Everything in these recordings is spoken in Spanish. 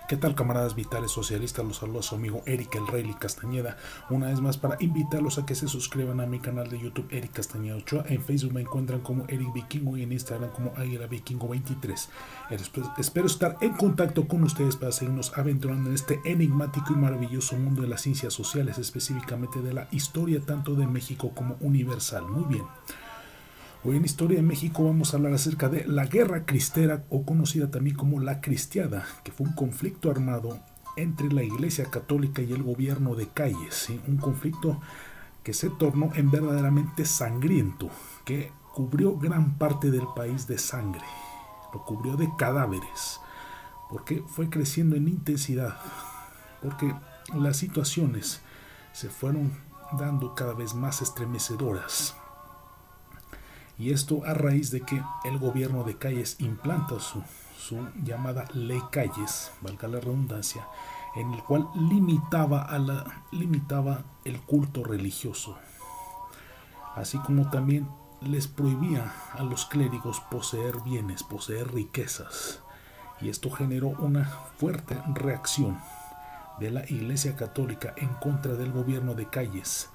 ¿Qué tal, camaradas vitales socialistas? Los saluda su amigo Eric el Rey Castañeda, una vez más para invitarlos a que se suscriban a mi canal de YouTube Eric Castañeda Ochoa. En Facebook me encuentran como Eric Vikingo y en Instagram como Águila Vikingo 23. Espero estar en contacto con ustedes para seguirnos aventurando en este enigmático y maravilloso mundo de las ciencias sociales, específicamente de la historia tanto de México como universal. Muy bien. Hoy en Historia de México vamos a hablar acerca de la Guerra Cristera, o conocida también como la Cristiada, que fue un conflicto armado entre la Iglesia Católica y el gobierno de Calles, ¿sí? Un conflicto que se tornó en verdaderamente sangriento, que cubrió gran parte del país de sangre, lo cubrió de cadáveres, porque fue creciendo en intensidad, porque las situaciones se fueron dando cada vez más estremecedoras. Y esto a raíz de que el gobierno de Calles implanta su llamada Ley Calles, valga la redundancia, en el cual limitaba el culto religioso, así como también les prohibía a los clérigos poseer bienes, poseer riquezas. Y esto generó una fuerte reacción de la Iglesia Católica en contra del gobierno de Calles,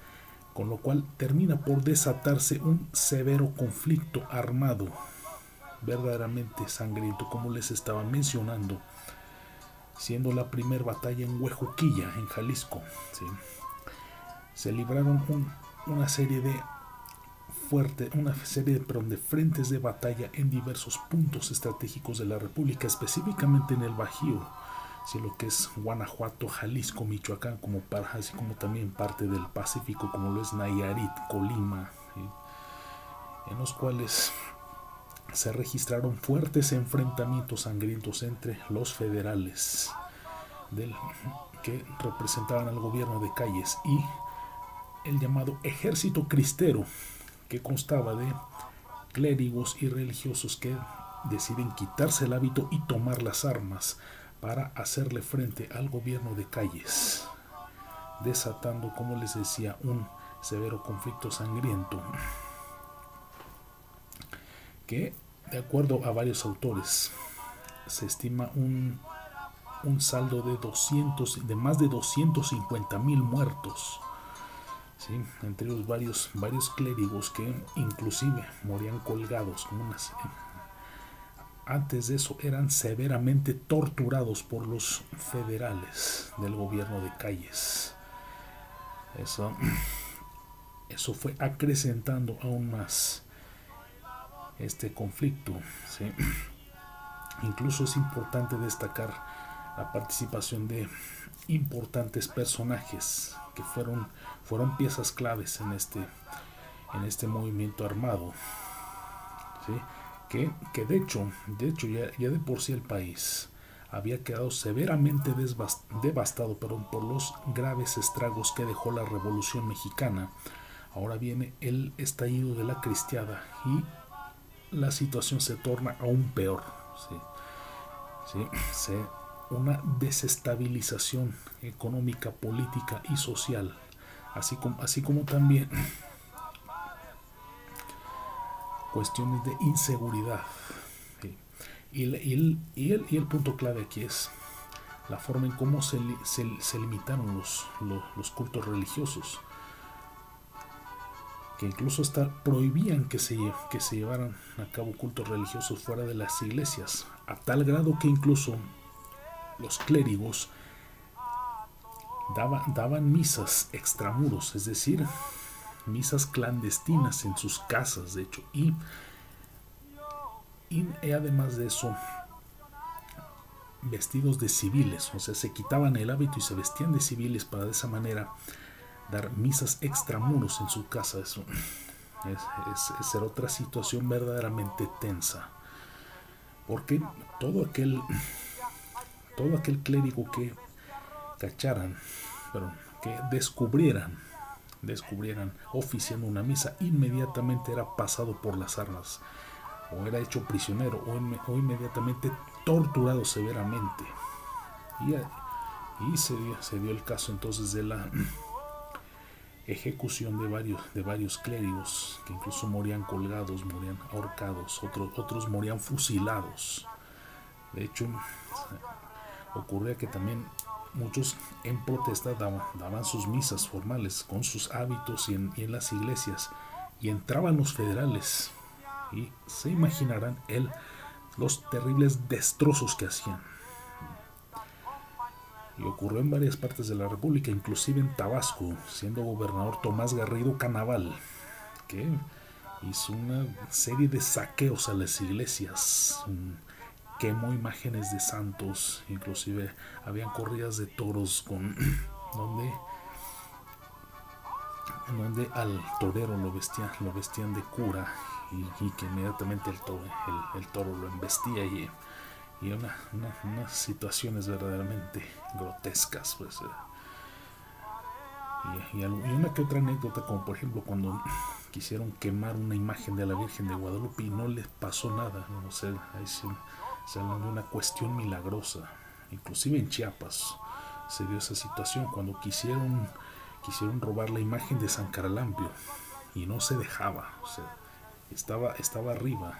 con lo cual termina por desatarse un severo conflicto armado, verdaderamente sangriento, como les estaba mencionando, siendo la primera batalla en Huejuquilla, en Jalisco. ¿Sí? Se libraron una serie de frentes de batalla en diversos puntos estratégicos de la República, específicamente en el Bajío, ¿sí? Lo que es Guanajuato, Jalisco, Michoacán, así como también parte del Pacífico, como lo es Nayarit, Colima, ¿sí? En los cuales se registraron fuertes enfrentamientos sangrientos entre los federales que representaban al gobierno de Calles y el llamado Ejército Cristero, que constaba de clérigos y religiosos que deciden quitarse el hábito y tomar las armas para hacerle frente al gobierno de Calles, desatando, como les decía, un severo conflicto sangriento que, de acuerdo a varios autores, se estima un saldo de más de 250,000 muertos, ¿sí? Entre ellos varios clérigos que inclusive morían colgados como unas. Antes de eso eran severamente torturados por los federales del gobierno de Calles. Eso fue acrecentando aún más este conflicto, ¿sí? Incluso es importante destacar la participación de importantes personajes que fueron piezas claves en este movimiento armado, ¿sí? Que de hecho ya de por sí el país había quedado severamente devastado por los graves estragos que dejó la Revolución Mexicana. Ahora viene el estallido de la Cristiada y la situación se torna aún peor, ¿sí? Una desestabilización económica, política y social, así como también cuestiones de inseguridad. ¿Sí? Y el punto clave aquí es la forma en cómo se limitaron los cultos religiosos, que incluso hasta prohibían que se llevaran a cabo cultos religiosos fuera de las iglesias, a tal grado que incluso los clérigos daban misas extramuros, es decir, misas clandestinas en sus casas, de hecho, y además de eso, vestidos de civiles, o sea, se quitaban el hábito y se vestían de civiles para de esa manera dar misas extramuros en su casa. Eso era otra situación verdaderamente tensa, porque todo aquel clérigo que cacharan, que descubrieran oficiando una misa, inmediatamente era pasado por las armas, o era hecho prisionero, o inmediatamente torturado severamente. Y se dio el caso entonces de la ejecución de varios clérigos, que incluso morían colgados, morían ahorcados, otros morían fusilados. De hecho, ocurría que también muchos en protesta daban sus misas formales con sus hábitos y en las iglesias, y entraban los federales y se imaginarán los terribles destrozos que hacían. Y ocurrió en varias partes de la República, inclusive en Tabasco, siendo gobernador Tomás Garrido Canaval, que hizo una serie de saqueos a las iglesias, quemó imágenes de santos, inclusive habían corridas de toros donde al torero lo vestían de cura, y que inmediatamente el toro lo embestía, y unas situaciones verdaderamente grotescas, pues. Y una que otra anécdota, como por ejemplo cuando quisieron quemar una imagen de la Virgen de Guadalupe y no les pasó nada, ¿no? O sea, ahí se habla de una cuestión milagrosa. Inclusive en Chiapas se dio esa situación cuando quisieron robar la imagen de San Caralampio y no se dejaba, o sea, estaba arriba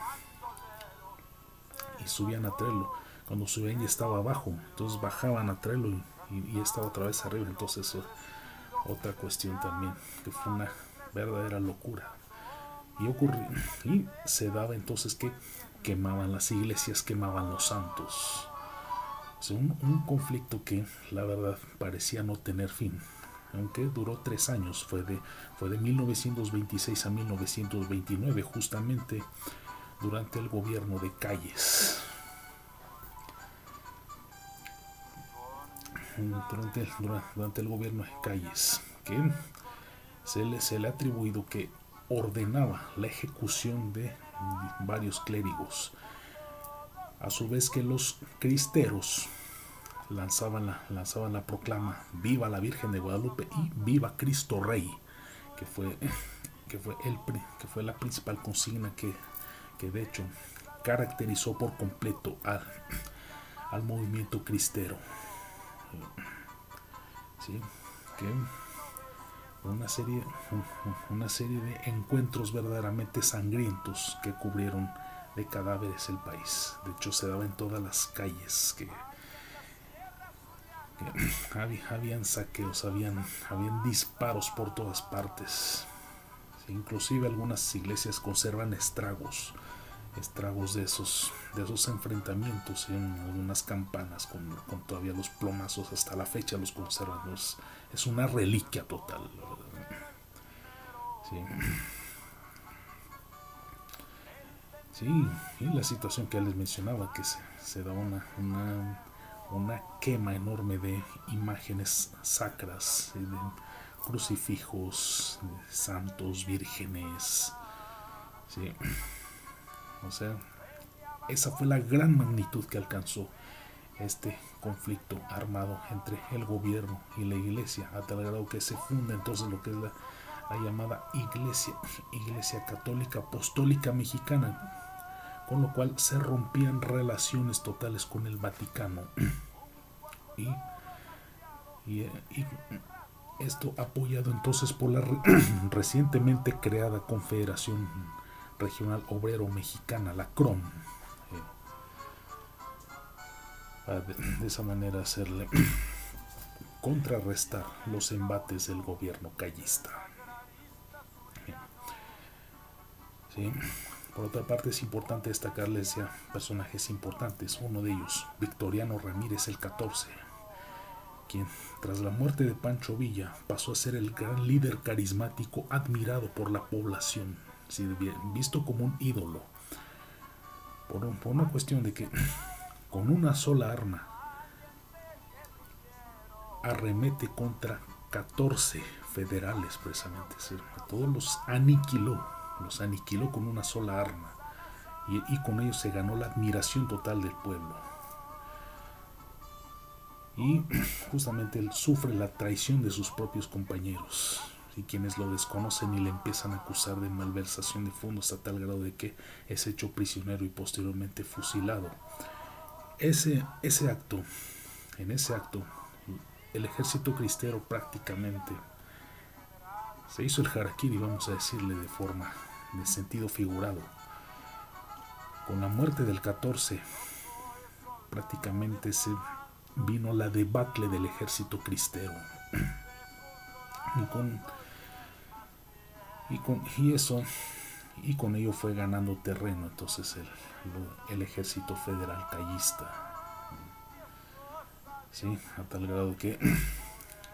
y subían a traerlo. Cuando subían ya estaba abajo, entonces bajaban a traerlo y estaba otra vez arriba. Entonces otra cuestión también, que fue una verdadera locura. Y se daba entonces que quemaban las iglesias, quemaban los santos. O sea, un conflicto que la verdad parecía no tener fin, aunque duró 3 años. Fue de 1926 a 1929, justamente durante el gobierno de Calles. Durante el gobierno de Calles, que se le ha atribuido que ordenaba la ejecución de varios clérigos, a su vez que los cristeros lanzaban la proclama "Viva la Virgen de Guadalupe" y "Viva Cristo Rey", que fue la principal consigna que de hecho caracterizó por completo al movimiento cristero. ¿Sí? Que una serie de encuentros verdaderamente sangrientos que cubrieron de cadáveres el país. De hecho, se daba en todas las calles, que habían saqueos, habían disparos por todas partes. ¿Sí? Inclusive algunas iglesias conservan estragos de esos enfrentamientos, en algunas campanas con todavía los plomazos, hasta la fecha los conservan. Es una reliquia total, ¿sí? Sí, y la situación que les mencionaba, que se da una quema enorme de imágenes sacras, de crucifijos, de santos, vírgenes, ¿sí? O sea, esa fue la gran magnitud que alcanzó este conflicto armado entre el gobierno y la iglesia, a tal grado que se funda entonces lo que es la llamada Iglesia Católica Apostólica Mexicana, con lo cual se rompían relaciones totales con el Vaticano. Y esto apoyado entonces por la recientemente creada Confederación Regional Obrero Mexicana, la CROM, para de esa manera hacerle contrarrestar los embates del gobierno callista. ¿Sí? Por otra parte, es importante destacarles ya personajes importantes. Uno de ellos, Victoriano Ramírez el 14, quien tras la muerte de Pancho Villa pasó a ser el gran líder carismático admirado por la población, ¿sí? Visto como un ídolo, por una cuestión de que con una sola arma arremete contra 14 federales, precisamente. ¿Sí? A todos los aniquiló con una sola arma, y con ello se ganó la admiración total del pueblo. Y justamente él sufre la traición de sus propios compañeros, y quienes lo desconocen y le empiezan a acusar de malversación de fondos, a tal grado de que es hecho prisionero y posteriormente fusilado. En ese acto, el ejército cristero prácticamente se hizo el harakiri, vamos a decirle de sentido figurado. Con la muerte del 14, prácticamente se vino la debacle del ejército cristero. Y con ello fue ganando terreno entonces el ejército federal cayista. ¿Sí? A tal grado que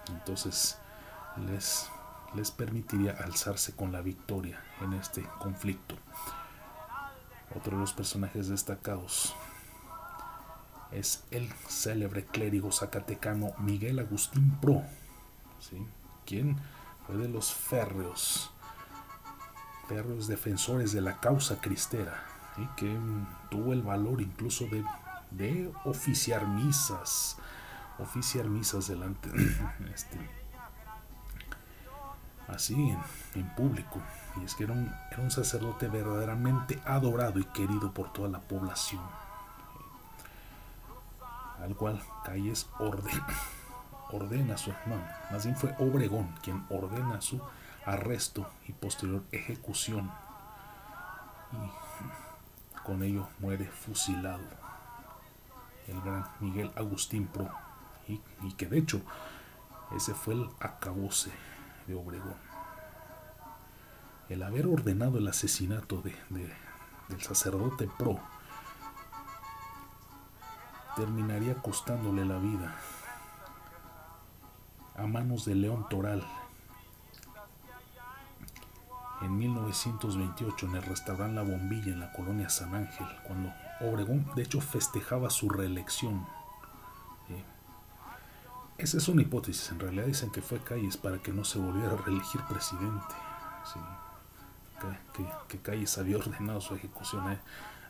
entonces les permitiría alzarse con la victoria en este conflicto. Otro de los personajes destacados es el célebre clérigo zacatecano Miguel Agustín Pro, ¿sí? Quien fue de los férreos defensores de la causa cristera, ¿sí? Que tuvo el valor incluso de oficiar misas delante así en público. Y es que era un sacerdote verdaderamente adorado y querido por toda la población, al cual Calles más bien fue Obregón quien ordena su arresto y posterior ejecución, y con ello muere fusilado el gran Miguel Agustín Pro, y que de hecho ese fue el acabose de Obregón. El haber ordenado el asesinato del sacerdote Pro terminaría costándole la vida a manos de León Toral en 1928 en el restaurante La Bombilla en la colonia San Ángel, cuando Obregón de hecho festejaba su reelección. Esa es una hipótesis, en realidad dicen que fue Calles para que no se volviera a reelegir presidente, ¿sí? Que Calles había ordenado su ejecución.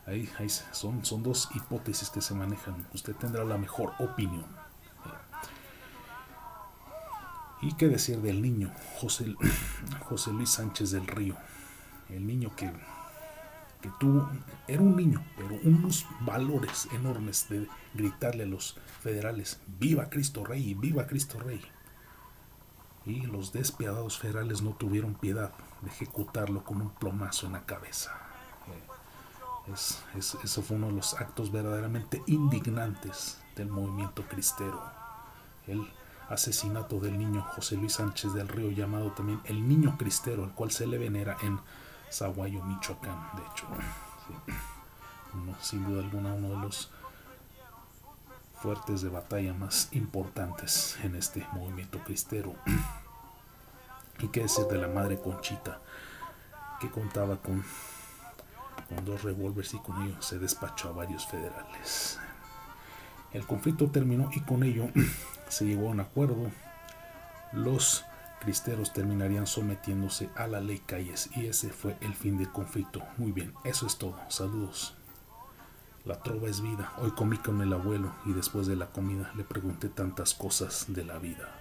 Ahí son dos hipótesis que se manejan, usted tendrá la mejor opinión. Y qué decir del niño José Luis Sánchez del Río, el niño que tuvo, era un niño, pero unos valores enormes de gritarle a los federales: ¡Viva Cristo Rey! ¡Viva Cristo Rey! Y los despiadados federales no tuvieron piedad de ejecutarlo con un plomazo en la cabeza. Eso fue uno de los actos verdaderamente indignantes del movimiento cristero. El asesinato del niño José Luis Sánchez del Río, llamado también el Niño Cristero, al cual se le venera en Zaguayo, Michoacán, de hecho. Sí. Sin duda alguna uno de los fuertes de batalla más importantes en este movimiento cristero. Y qué decir de la madre Conchita, que contaba con 2 revólveres y con ello se despachó a varios federales. El conflicto terminó y con ello se llegó a un acuerdo. Los cristeros terminarían sometiéndose a la ley Calles y ese fue el fin del conflicto. Muy bien, eso es todo. Saludos. La trova es vida. Hoy comí con el abuelo y después de la comida le pregunté tantas cosas de la vida.